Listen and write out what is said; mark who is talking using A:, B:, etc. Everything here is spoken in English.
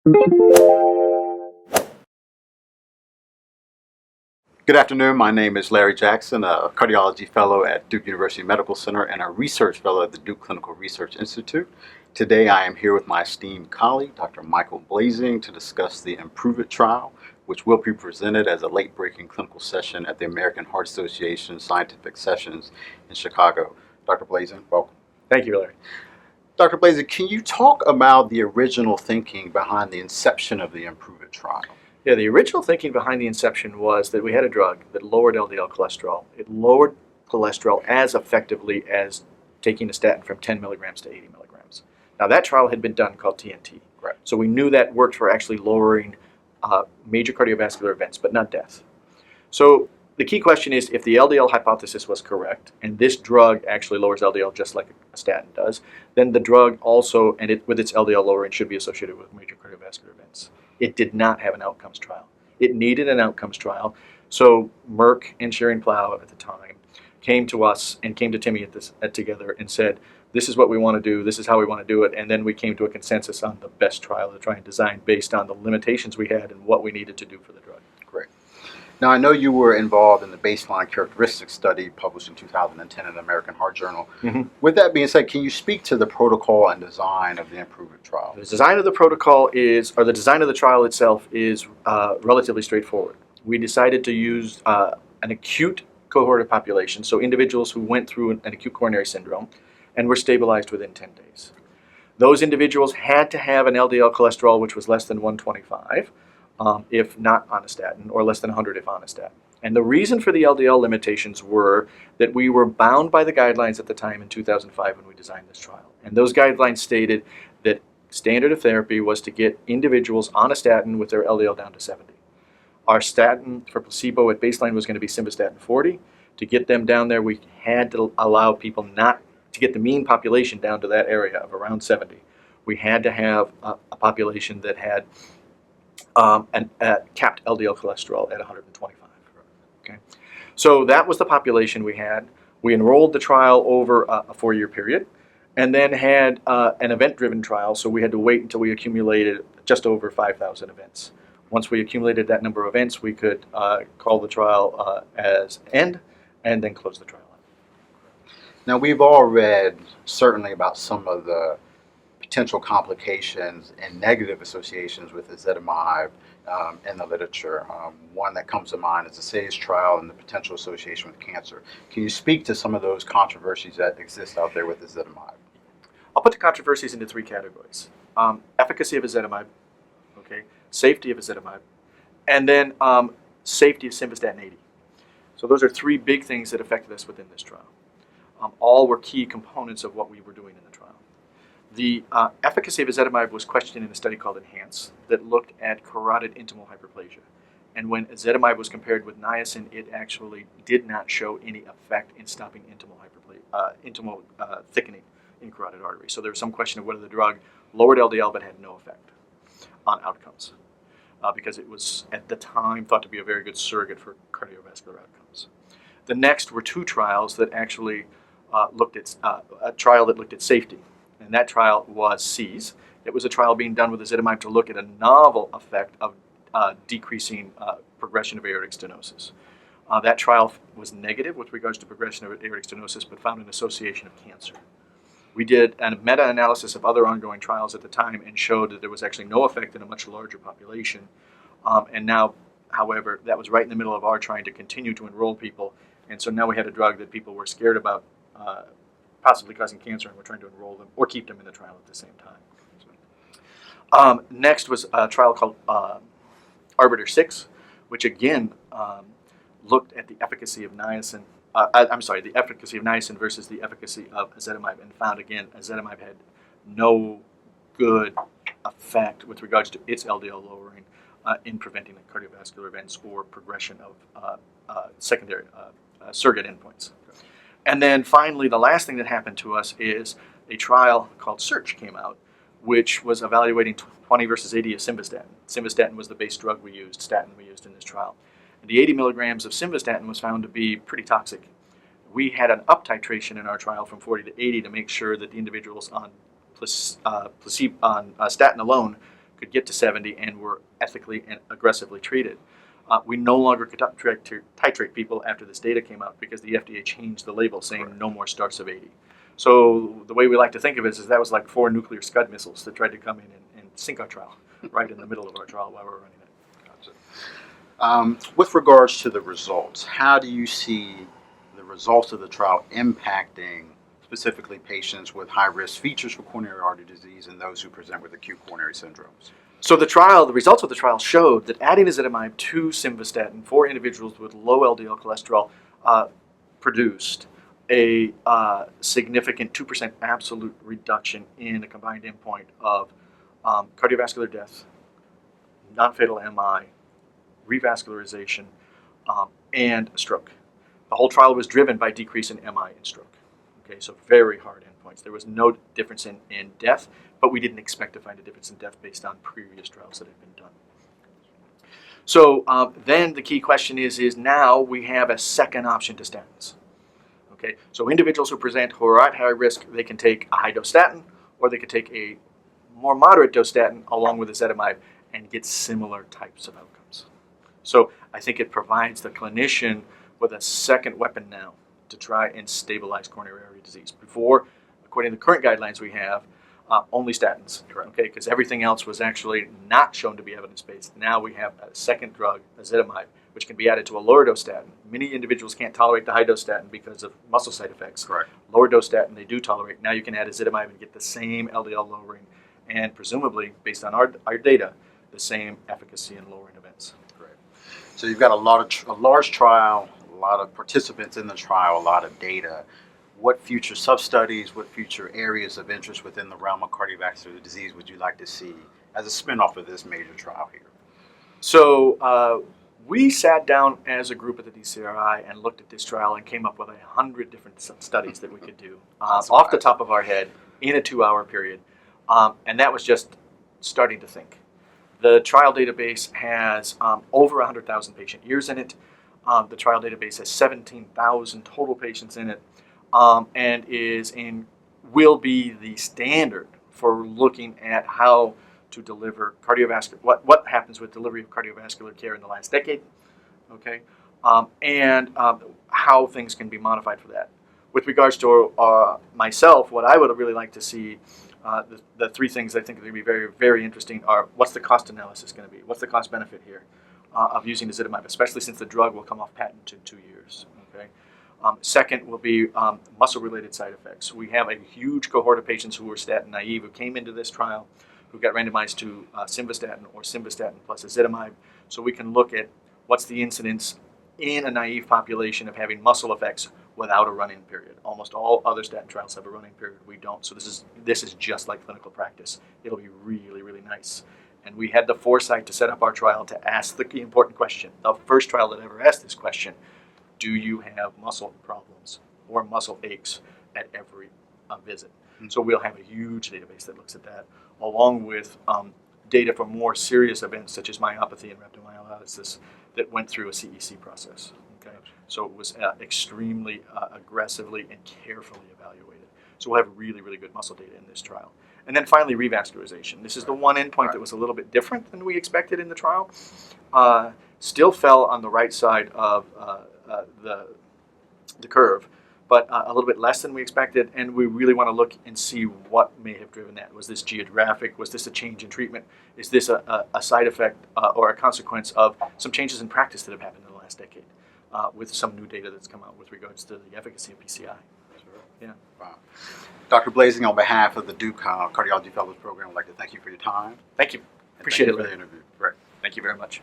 A: Good afternoon. My name is Larry Jackson, a cardiology fellow at Duke University Medical Center and a research fellow at the Duke Clinical Research Institute. Today I am here with my esteemed colleague, Dr. Michael Blazing, to discuss the IMPROVE IT trial, which will be presented as a late-breaking clinical session at the American Heart Association Scientific Sessions in Chicago. Dr. Blazing, welcome.
B: Thank you, Larry.
A: Dr. Blazing, can you talk about the original thinking behind the inception of the IMPROVE IT trial?
B: Yeah, the original thinking behind the inception was that we had a drug that lowered LDL cholesterol. It lowered cholesterol as effectively as taking a statin from 10 milligrams to 80 milligrams. Now, that trial had been done called TNT.
A: Right.
B: So we knew that worked for actually lowering major cardiovascular events, but not death. So the key question is, if the LDL hypothesis was correct, and this drug actually lowers LDL just like a statin does, then the drug also, and with its LDL lowering, should be associated with major cardiovascular events. It did not have an outcomes trial. It needed an outcomes trial. So Merck and Schering-Plough at the time came to us and came to Timmy together and said, this is what we want to do, this is how we want to do it, and then we came to a consensus on the best trial to try and design based on the limitations we had and what we needed to do for the drug.
A: Great. Now, I know you were involved in the baseline characteristics study published in 2010 in the American Heart Journal.
B: Mm-hmm.
A: With that being said, can you speak to the protocol and design of the IMPROVE IT trial?
B: The design of the protocol the design of the trial itself is relatively straightforward. We decided to use an acute cohort of population, so individuals who went through an acute coronary syndrome and were stabilized within 10 days. Those individuals had to have an LDL cholesterol which was less than 125. If not on a statin, or less than 100 if on a statin. And the reason for the LDL limitations were that we were bound by the guidelines at the time in 2005 when we designed this trial. And those guidelines stated that standard of therapy was to get individuals on a statin with their LDL down to 70. Our statin for placebo at baseline was going to be simvastatin 40. To get them down there, we had to allow people not to get the mean population down to that area of around 70. We had to have a population that had capped LDL cholesterol at 125. Okay, so that was the population we had. We enrolled the trial over a 4-year period, and then had an event-driven trial. So we had to wait until we accumulated just over 5,000 events. Once we accumulated that number of events, we could call the trial as end, and then close the trial.
A: Now, we've all read certainly about some of the potential complications and negative associations with ezetimibe in the literature. One that comes to mind is the SAGE trial and the potential association with cancer. Can you speak to some of those controversies that exist out there with ezetimibe?
B: I'll put the controversies into 3 categories. Efficacy of ezetimibe, okay, safety of ezetimibe, and then safety of simvastatin 80. So those are 3 big things that affected us within this trial. All were key components of what we were doing in the trial. The efficacy of ezetimibe was questioned in a study called ENHANCE that looked at carotid intimal hyperplasia. And when ezetimibe was compared with niacin, it actually did not show any effect in stopping intimal thickening in carotid arteries. So there was some question of whether the drug lowered LDL but had no effect on outcomes because it was, at the time, thought to be a very good surrogate for cardiovascular outcomes. The next were 2 trials that actually looked at a trial that looked at safety. And that trial was SEAS. It was a trial being done with ezetimibe to look at a novel effect of decreasing progression of aortic stenosis. That trial was negative with regards to progression of aortic stenosis, but found an association of cancer. We did a meta-analysis of other ongoing trials at the time and showed that there was actually no effect in a much larger population. And now, however, that was right in the middle of our trying to continue to enroll people. And so now we had a drug that people were scared about possibly causing cancer, and we're trying to enroll them or keep them in the trial at the same time. Next was a trial called Arbiter 6, which again looked at the efficacy of niacin. The efficacy of niacin versus the efficacy of ezetimibe, and found again ezetimibe had no good effect with regards to its LDL lowering in preventing cardiovascular events or progression of secondary surrogate endpoints. And then finally, the last thing that happened to us is a trial called SEARCH came out, which was evaluating 20 versus 80 of simvastatin. Simvastatin was the base drug we used, statin we used in this trial. And the 80 milligrams of simvastatin was found to be pretty toxic. We had an up titration in our trial from 40 to 80 to make sure that the individuals on statin alone could get to 70 and were ethically and aggressively treated. We no longer could titrate people after this data came out because the FDA changed the label saying no more starts of 80. So the way we like to think of it is that was like 4 nuclear Scud missiles that tried to come in and sink our trial right in the middle of our trial while we were running it.
A: Gotcha. With regards to the results, how do you see the results of the trial impacting specifically patients with high-risk features for coronary artery disease and those who present with acute coronary syndromes?
B: So the results of the trial showed that adding ezetimibe to simvastatin for individuals with low LDL cholesterol produced a significant 2% absolute reduction in the combined endpoint of cardiovascular death, non-fatal MI, revascularization, and stroke. The whole trial was driven by decrease in MI and stroke. Okay, so very hard endpoints. There was no difference in death, but we didn't expect to find a difference in death based on previous trials that had been done. So then the key question is now we have a second option to statins. Okay, so individuals who are at high risk, they can take a high dose statin, or they could take a more moderate dose statin along with ezetimibe and get similar types of outcomes. So I think it provides the clinician with a second weapon now to try and stabilize coronary artery disease. Before, according to the current guidelines we have, only statins, okay, because everything else was actually not shown to be evidence-based. Now we have a second drug, ezetimibe, which can be added to a lower dose statin. Many individuals can't tolerate the high dose statin because of muscle side effects.
A: Correct.
B: Lower dose statin they do tolerate. Now you can add ezetimibe and get the same LDL lowering and presumably, based on our data, the same efficacy in lowering events.
A: Great. So you've got a large trial, a lot of participants in the trial, a lot of data. What future sub-studies, what future areas of interest within the realm of cardiovascular disease would you like to see as a spinoff of this major trial here?
B: So we sat down as a group at the DCRI and looked at this trial and came up with 100 different studies that we could do off the top of our head in a 2-hour period. And that was just starting to think. The trial database has over 100,000 patient years in it. The trial database has 17,000 total patients in it. And will be the standard for looking at how to deliver cardiovascular, what happens with delivery of cardiovascular care in the last decade, okay, and how things can be modified for that. With regards to myself, what I would really like to see, the 3 things I think are going to be very, very interesting are what's the cost analysis going to be? What's the cost benefit here of using ezetimibe, especially since the drug will come off patent in 2 years, okay? Second will be muscle-related side effects. We have a huge cohort of patients who were statin naive who came into this trial, who got randomized to simvastatin or simvastatin plus ezetimibe. So we can look at what's the incidence in a naive population of having muscle effects without a run-in period. Almost all other statin trials have a run-in period. We don't. So this is just like clinical practice. It'll be really, really nice. And we had the foresight to set up our trial to ask the key important question. The first trial that ever asked this question: do you have muscle problems or muscle aches at every visit? So we'll have a huge database that looks at that, along with data for more serious events such as myopathy and rhabdomyolysis that went through a CEC process. Okay, so it was extremely aggressively and carefully evaluated. So we'll have really, really good muscle data in this trial. And then finally, revascularization. This is the one endpoint that was a little bit different than we expected in the trial. Still fell on the right side of the curve, but a little bit less than we expected, and we really want to look and see what may have driven that. Was this geographic? Was this a change in treatment? Is this a side effect or a consequence of some changes in practice that have happened in the last decade with some new data that's come out with regards to the efficacy of PCI?
A: Sure.
B: Yeah.
A: Wow. Dr. Blazing, on behalf of the Duke Cardiology Fellows Program, I'd like to thank you for your time.
B: Thank you. Appreciate it.
A: For the interview. Right.
B: Thank you very much.